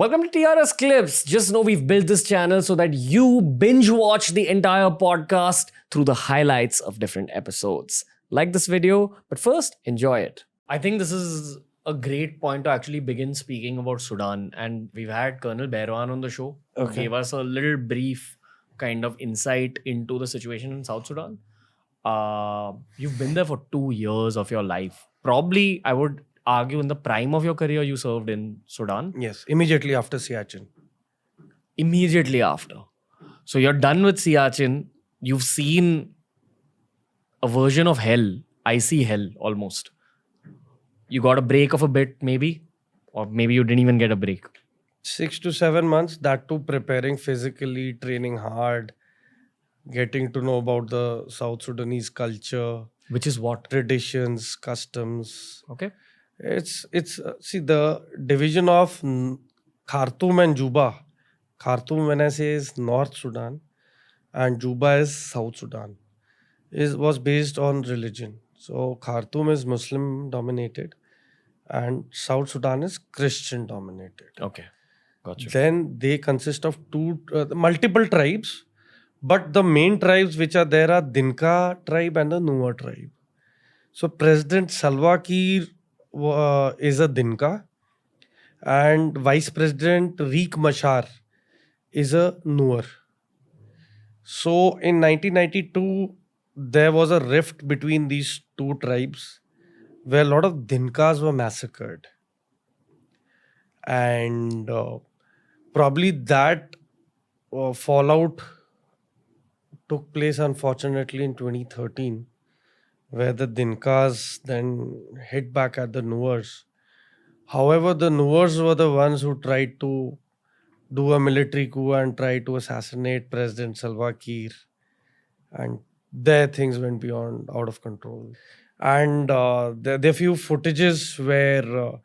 Welcome to TRS Clips. Just know we've built this channel so that you binge watch the entire podcast through the highlights of different episodes. Like this video, but first, enjoy it. I think this is a great point to actually begin speaking about Sudan. And we've had Colonel Bairwan on the show. Okay. Gave us a little brief kind of insight into the situation in South Sudan. You've been there for 2 years of your life. Probably, I would argue, in the prime of your career, you served in Sudan. Yes, immediately after Siachen. Immediately after. So you're done with Siachen. You've seen a version of hell, icy hell almost. You got a break of a bit maybe, or maybe you didn't even get a break. 6 to 7 months, that too preparing physically, training hard, getting to know about the South Sudanese culture, Which is what? traditions, customs. Okay. It's see the division of Khartoum and Juba. Khartoum, when I say, is North Sudan, and Juba is South Sudan. Was based on religion. So Khartoum is Muslim dominated, and South Sudan is Christian dominated. Okay. Gotcha. Then they consist of multiple tribes, but the main tribes which are there are Dinka tribe and the Nuer tribe. So President Salva Kiir is a Dinka, and Vice President Riek Machar is a Nuer. So in 1992, there was a rift between these two tribes where a lot of Dinkas were massacred. And probably that fallout took place, unfortunately, in 2013, where the Dinkas then hit back at the Nuers. However, the Nuers were the ones who tried to do a military coup and tried to assassinate President Salva Kiir. And there things went beyond out of control. And there are few footages where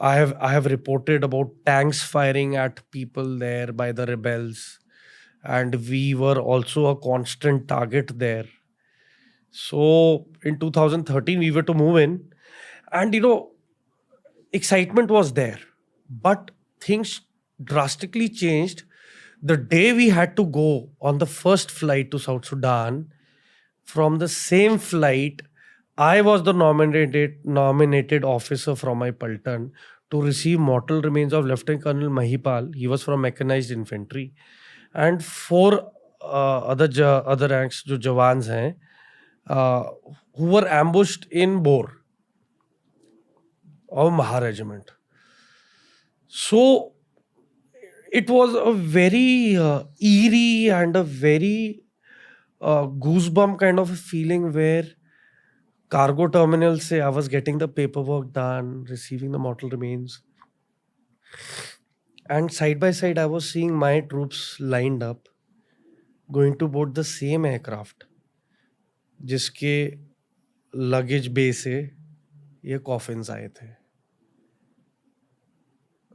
I have reported about tanks firing at people there by the rebels. And we were also a constant target there. So in 2013, we were to move in, and excitement was there, but things drastically changed the day we had to go on the first flight to South Sudan. From the same flight, I was the nominated officer from my Paltan to receive mortal remains of Lieutenant Colonel Mahipal. He was from mechanized infantry, and 4 other ranks, jo jawans hain, who were ambushed in Bor of Maha Regiment. So it was a very eerie and a very goosebump kind of a feeling, where cargo terminal say I was getting the paperwork done, receiving the mortal remains, and side by side I was seeing my troops lined up going to board the same aircraft जिसके luggage बे से ये coffins आए थे.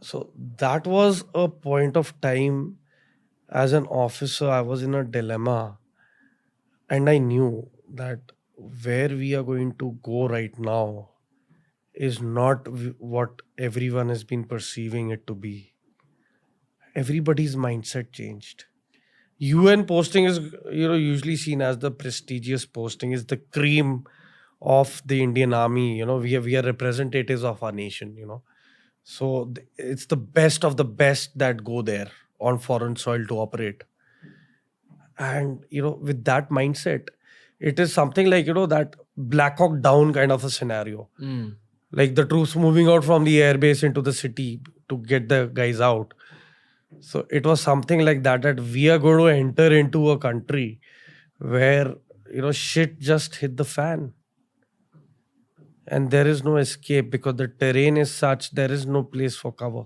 So that was a point of time. As an officer, I was in a dilemma, and I knew that where we are going to go right now is not what everyone has been perceiving it to be. Everybody's mindset changed. UN posting is usually seen as the prestigious posting, is the cream of the Indian Army. We are representatives of our nation. So it's the best of the best that go there on foreign soil to operate. And with that mindset, it is something like that Black Hawk Down kind of a scenario. Like the troops moving out from the airbase into the city to get the guys out. So it was something like that we are going to enter into a country where shit just hit the fan, and there is no escape because the terrain is such, there is no place for cover.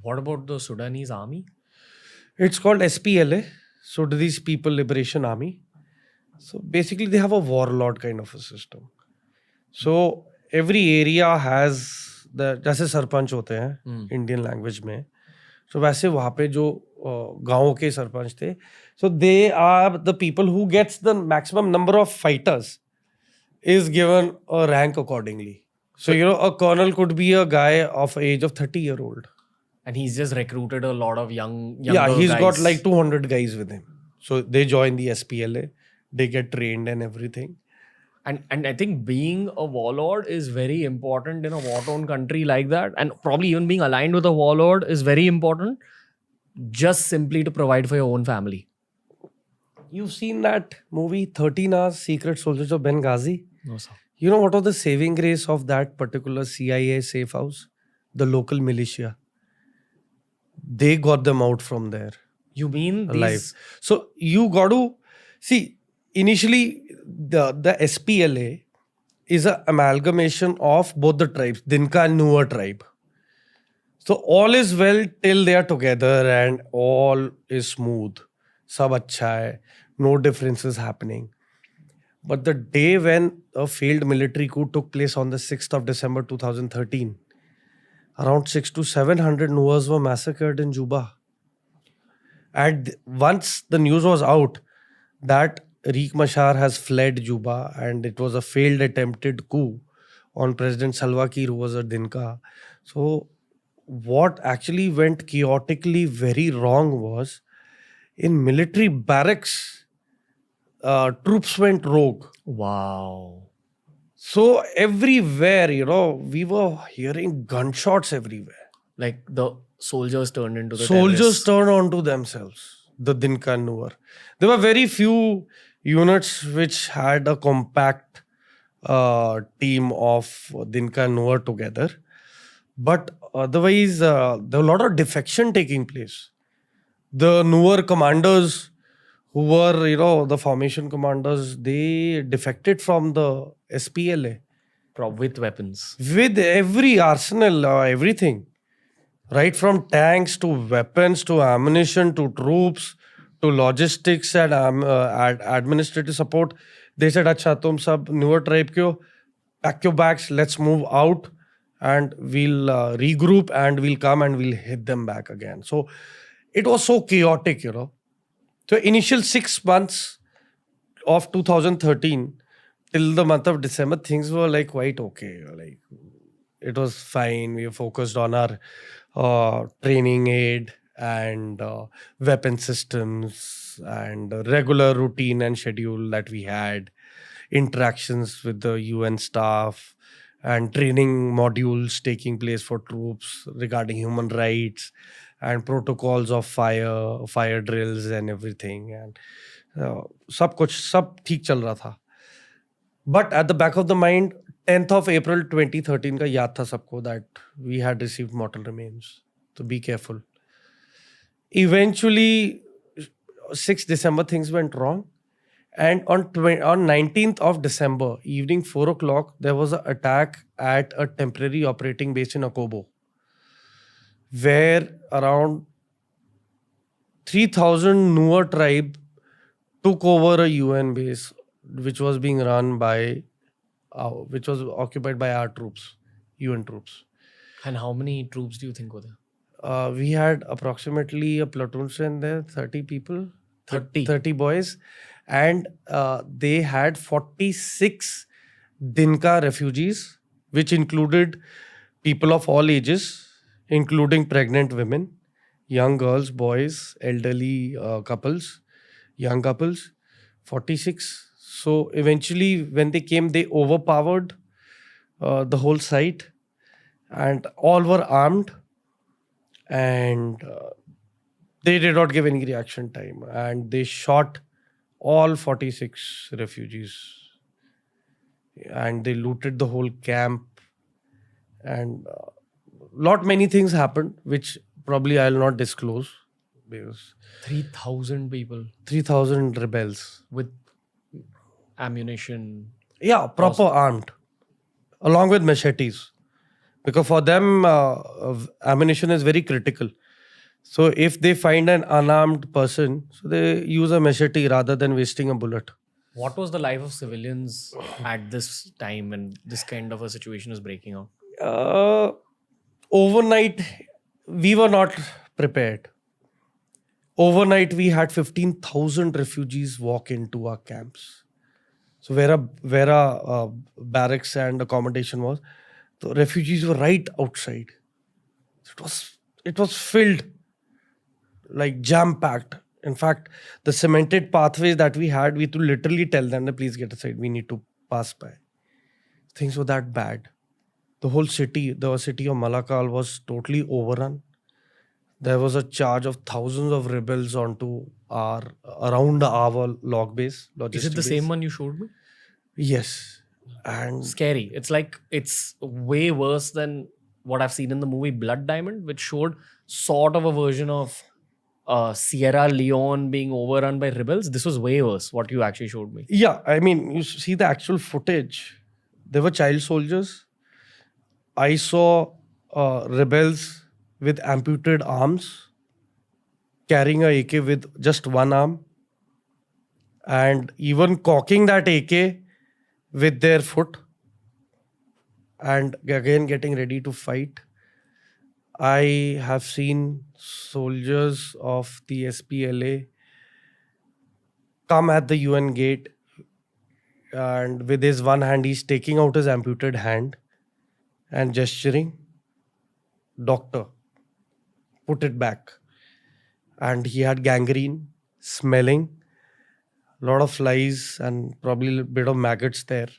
What about the Sudanese army? It's called SPLA, Sudanese People Liberation Army. So basically they have a warlord kind of a system. So every area has जैसे सरपंच होते हैं Indian language में, तो वैसे वहाँ पे जो गाँव के सरपंच थे, so they are the people who gets the maximum number of fighters is given a rank accordingly. So a colonel could be a guy of age of 30-year-old. And he's just recruited a lot of younger He's guys. got like 200 guys with him. So they join the SPLA, they get trained and everything. And I think being a warlord is very important in a war-torn country like that. And probably even being aligned with a warlord is very important, just simply to provide for your own family. You've seen that movie 13 Hours, Secret Soldiers of Benghazi? No, sir. You know what was the saving grace of that particular CIA safe house? The local militia. They got them out from there You mean alive. these? So you got to see, initially the SPLA is an amalgamation of both the tribes, Dinka and Nuer tribe. So all is well till they are together and all is smooth. Sab acha hai, no differences happening. But the day when a failed military coup took place on the 6th of December 2013, around 600 to 700 Nuers were massacred in Juba. And once the news was out that Riek Machar has fled Juba and it was a failed attempted coup on President Salva Kiir, who was a Dinka. So what actually went chaotically very wrong was in military barracks, troops went rogue. Wow. So everywhere, we were hearing gunshots everywhere. Like the soldiers turned into the Soldiers terrorists. turned onto themselves, the Dinka and Nuer. There were very few units which had a compact team of Dinka and Nuer together. But otherwise, there was a lot of defection taking place. The Nuer Commandos, who were, the formation commanders, they defected from the SPLA. With weapons. With every arsenal, everything. Right from tanks to weapons to ammunition to troops to logistics and administrative support. They said, "Acha, tum sab newer tribe kyo, pack your bags, let's move out and we'll regroup and we'll come and we'll hit them back again." So it was so chaotic, So initial 6 months of 2013 till the month of December, things were like quite okay. Like it was fine. We were focused on our training aid and weapon systems and regular routine and schedule that we had, interactions with the UN staff and training modules taking place for troops regarding human rights and protocols of fire drills and everything. And सब ठीक चल रहा था. But at the back of the mind, 10th of April 2013 का याद था सबको that we had received mortal remains. So be careful. Eventually, 6th December, things went wrong. And on 19th of December, evening 4 o'clock, there was an attack at a temporary operating base in Akobo, where around 3,000 Nuer tribe took over a UN base, which was being run by, which was occupied by our troops, UN troops. And how many troops do you think were there? We had approximately a platoon strength there, 30 people, 30 boys. And they had 46 Dinka refugees, which included people of all ages, including pregnant women, young girls, boys, elderly couples, young couples, 46. So eventually when they came, they overpowered the whole site and all were armed and they did not give any reaction time and they shot all 46 refugees and they looted the whole camp and many things happened which probably I'll not disclose because 3,000 people 3,000 rebels with ammunition. Yeah, proper armed along with machetes because for them ammunition is very critical. So if they find an unarmed person, so they use a machete rather than wasting a bullet. What was the life of civilians at this time when this kind of a situation was breaking out? Overnight, we were not prepared. Overnight, we had 15,000 refugees walk into our camps. So where our barracks and accommodation was, the refugees were right outside. It was was filled, like jam-packed. In fact, the cemented pathways that we had, we had to literally tell them, please get aside, we need to pass by. Things were that bad. The whole city, the city of Malakal was totally overrun. There was a charge of thousands of rebels around our log base, logistic Is it the base. same one you showed me? Yes. And Scary. It's way worse than what I've seen in the movie Blood Diamond, which showed sort of a version of Sierra Leone being overrun by rebels. This was way worse, what you actually showed me. yeah, I mean, you see the actual footage. There were child soldiers. I saw rebels with amputated arms carrying a AK with just one arm and even cocking that AK with their foot and again getting ready to fight. I have seen soldiers of the SPLA come at the UN gate and with his one hand he's taking out his amputated hand and gesturing, "Doctor, put it back." And he had gangrene, smelling, a lot of flies and probably a bit of maggots there.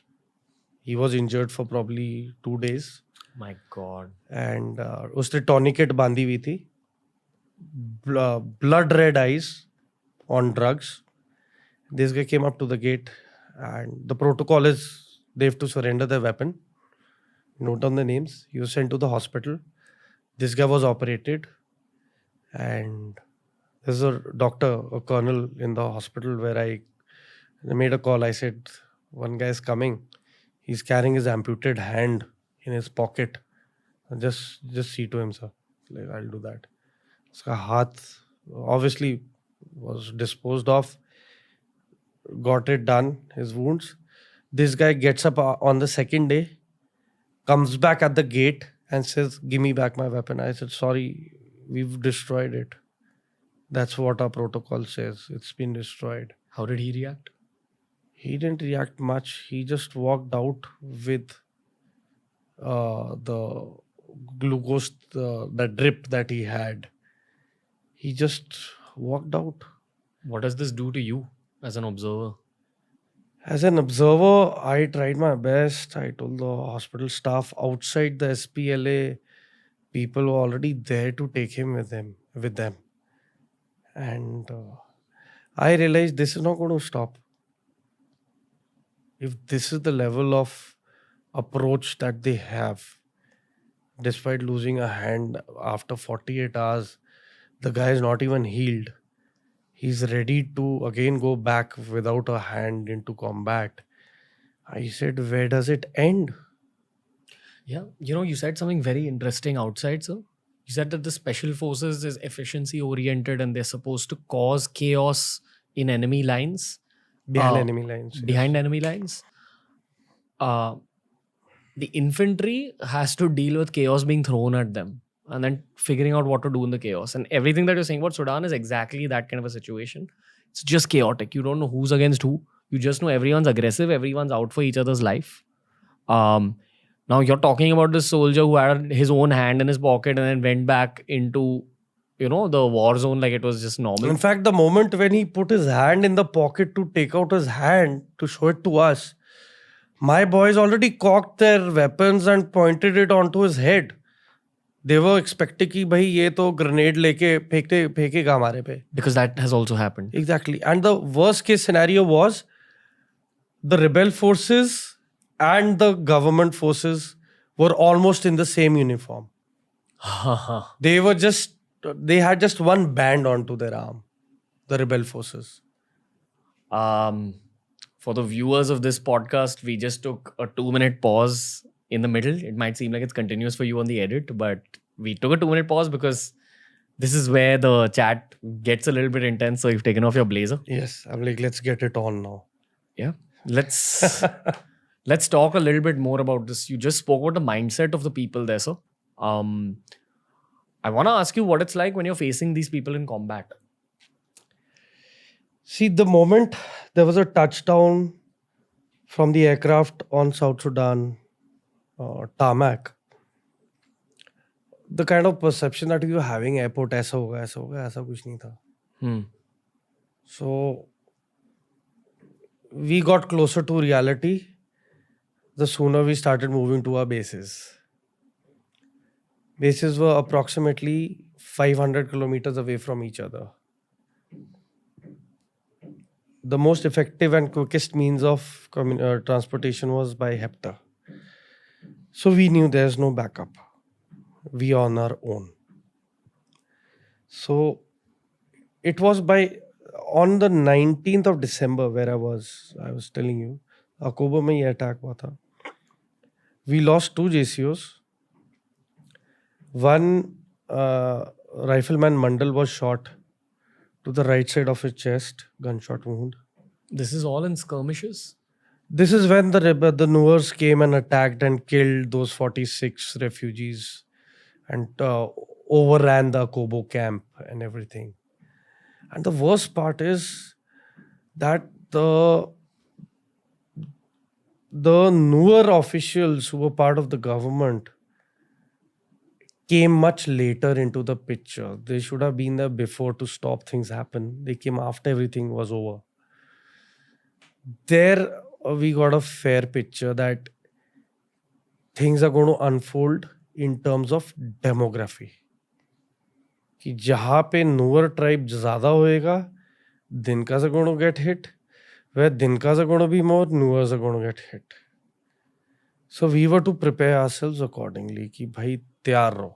He was injured for probably 2 days. My God. And उसने tourniquet बांधी हुई थी, blood red eyes on drugs. This guy came up to the gate and the protocol is they have to surrender their weapon. Note down the names. He was sent to the hospital. This guy was operated and there's a doctor, a colonel in the hospital where I made a call. I said, one guy is coming. He's carrying his amputated hand in his pocket. Just see to him, sir. Like, I'll do that. Uska haath obviously was disposed of. Got it done, his wounds. This guy gets up on the second day, comes back at the gate and says, "Give me back my weapon." I said, "Sorry, we've destroyed it. That's what our protocol says. It's been destroyed." How did he react? He didn't react much. He just walked out with the glucose, the drip that he had. He just walked out. What does this do to you as an observer? As an observer, I tried my best. I told the hospital staff outside the SPLA, people were already there to take him with them. And I realized this is not going to stop. If this is the level of approach that they have, despite losing a hand after 48 hours, the guy is not even healed. He's ready to again go back without a hand into combat. I said, where does it end? Yeah, you said something very interesting outside, sir. You said that the special forces is efficiency oriented and they're supposed to cause chaos in enemy lines. Behind enemy lines. Yes. Behind enemy lines. The infantry has to deal with chaos being thrown at them and then figuring out what to do in the chaos. And everything that you're saying about Sudan is exactly that kind of a situation. It's just chaotic. You don't know who's against who. You just know everyone's aggressive. Everyone's out for each other's life. Now you're talking about this soldier who had his own hand in his pocket and then went back into, the war zone like it was just normal. In fact, the moment when he put his hand in the pocket to take out his hand to show it to us, my boys already cocked their weapons and pointed it onto his head. They were expecting कि भाई ये तो grenade लेके फेंकेगा हमारे पे. Because that has also happened. Exactly. And the worst case scenario was the rebel forces and the government forces were almost in the same uniform. They had just one band onto their arm, the rebel forces. For the viewers of this podcast, we just took a 2-minute pause in the middle. It might seem like it's continuous for you on the edit, but we took a 2-minute pause because this is where the chat gets a little bit intense. So you've taken off your blazer. Yes, I'm like, let's get it on now. Yeah. Let's talk a little bit more about this. You just spoke about the mindset of the people there, sir. I want to ask you what it's like when you're facing these people in combat. See, the moment there was a touchdown from the aircraft on South Sudan tarmac, the kind of perception that we were having airport ऐसा होगा ऐसा कुछ नहीं था. So we got closer to reality the sooner we started moving to our bases. Bases were approximately 500 kilometers away from each other. The most effective and quickest means of transportation was by hepta. So we knew there's no backup. We are on our own. So it was on the 19th of December where I was telling you, October mein ye attack hua tha. We lost 2 JCOs. One rifleman Mandal was shot to the right side of his chest, gunshot wound. This is all in skirmishes? This is when the Nuers came and attacked and killed those 46 refugees and overran the Kobo camp and everything. And the worst part is that the Nuer officials who were part of the government came much later into the picture. They should have been there before to stop things happen. They came after everything was over. There we got a fair picture that things are going to unfold in terms of demography. कि जहाँ पे Nuer tribe ज़्यादा होएगा, Dinkas are going to get hit. Where Dinkas are going to be more, Nuers are going to get hit. So we were to prepare ourselves accordingly. कि भाई तैयार रहो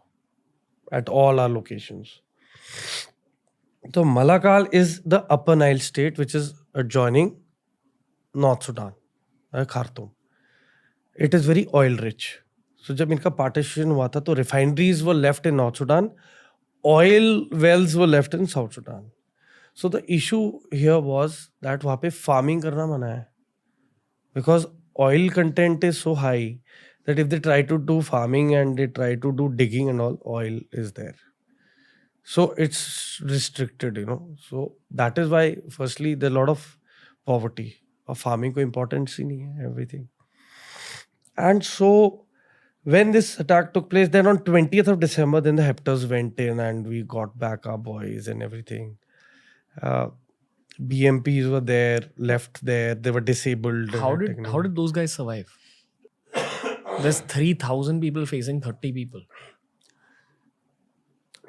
at all our locations. So Malakal is the Upper Nile state which is adjoining North Sudan, Khartoum. It is very oil rich. So जब इनका partition हुआ था तो refineries were left in North Sudan, oil wells were left in South Sudan. So the issue here was that वहाँ पे farming करना मना है, because oil content is so high that if they try to do farming and they try to do digging and all, oil is there. So it's restricted, So that is why, firstly, there are a lot of poverty. Farming ko importance ही नहीं है, everything. And so when this attack took place, then on 20th of December, then the Heptas went in and we got back our boys and everything. BMPs were there, left there, they were disabled. How did those guys survive? There's 3,000 people facing 30 people.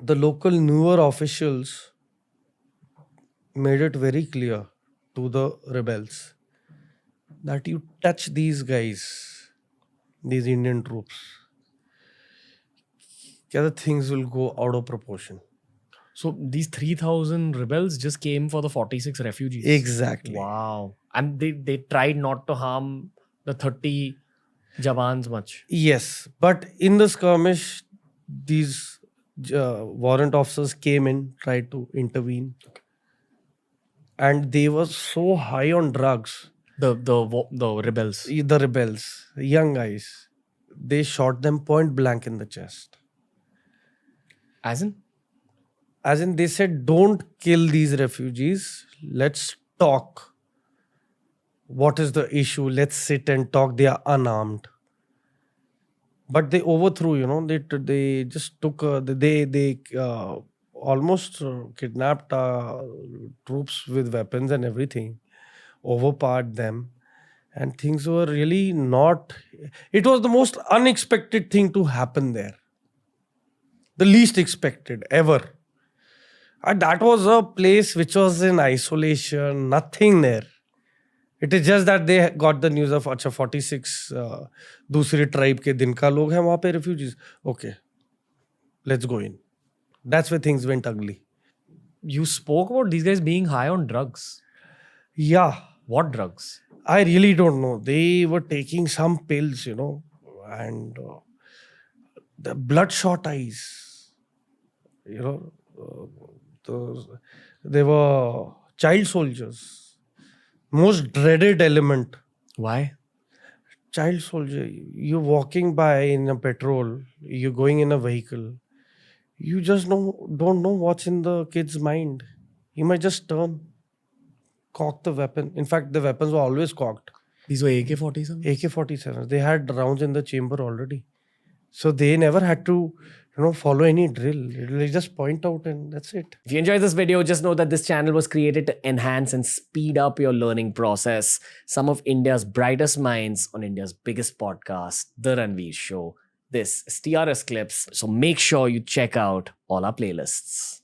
The local Nuer officials made it very clear to the rebels that you touch these guys, these Indian troops, the things will go out of proportion. So these 3,000 rebels just came for the 46 refugees? Exactly. Wow. And they tried not to harm the 30 Jawans much? Yes. But in the skirmish, these warrant officers came in, tried to intervene. And they were so high on drugs. The rebels? The rebels, young guys. They shot them point blank in the chest. As in? As in, they said, don't kill these refugees. Let's talk. What is the issue? Let's sit and talk. They are unarmed. But they overthrew, they just took, they almost kidnapped troops with weapons and everything, overpowered them. And things were really not, it was the most unexpected thing to happen there. The least expected ever. And that was a place which was in isolation, nothing there. It is just that they got the news of 46 दूसरे tribe के Dinka लोग हैं वहाँ पे refugees. Okay, let's go in. That's where things went ugly. You spoke about these guys being high on drugs. Yeah. What drugs? I really don't know. They were taking some pills, and the bloodshot eyes, they were child soldiers. Most dreaded element. Why? Child soldier. You're walking by in a patrol. You're going in a vehicle. You just don't know what's in the kid's mind. He might just turn, cock the weapon. In fact, the weapons were always cocked. These were AK-47s? AK-47s. They had rounds in the chamber already. So they never had to follow any drill. It'll just point out and that's it. If you enjoyed this video, just know that this channel was created to enhance and speed up your learning process. Some of India's brightest minds on India's biggest podcast, The Ranveer Show. This is TRS Clips, so make sure you check out all our playlists.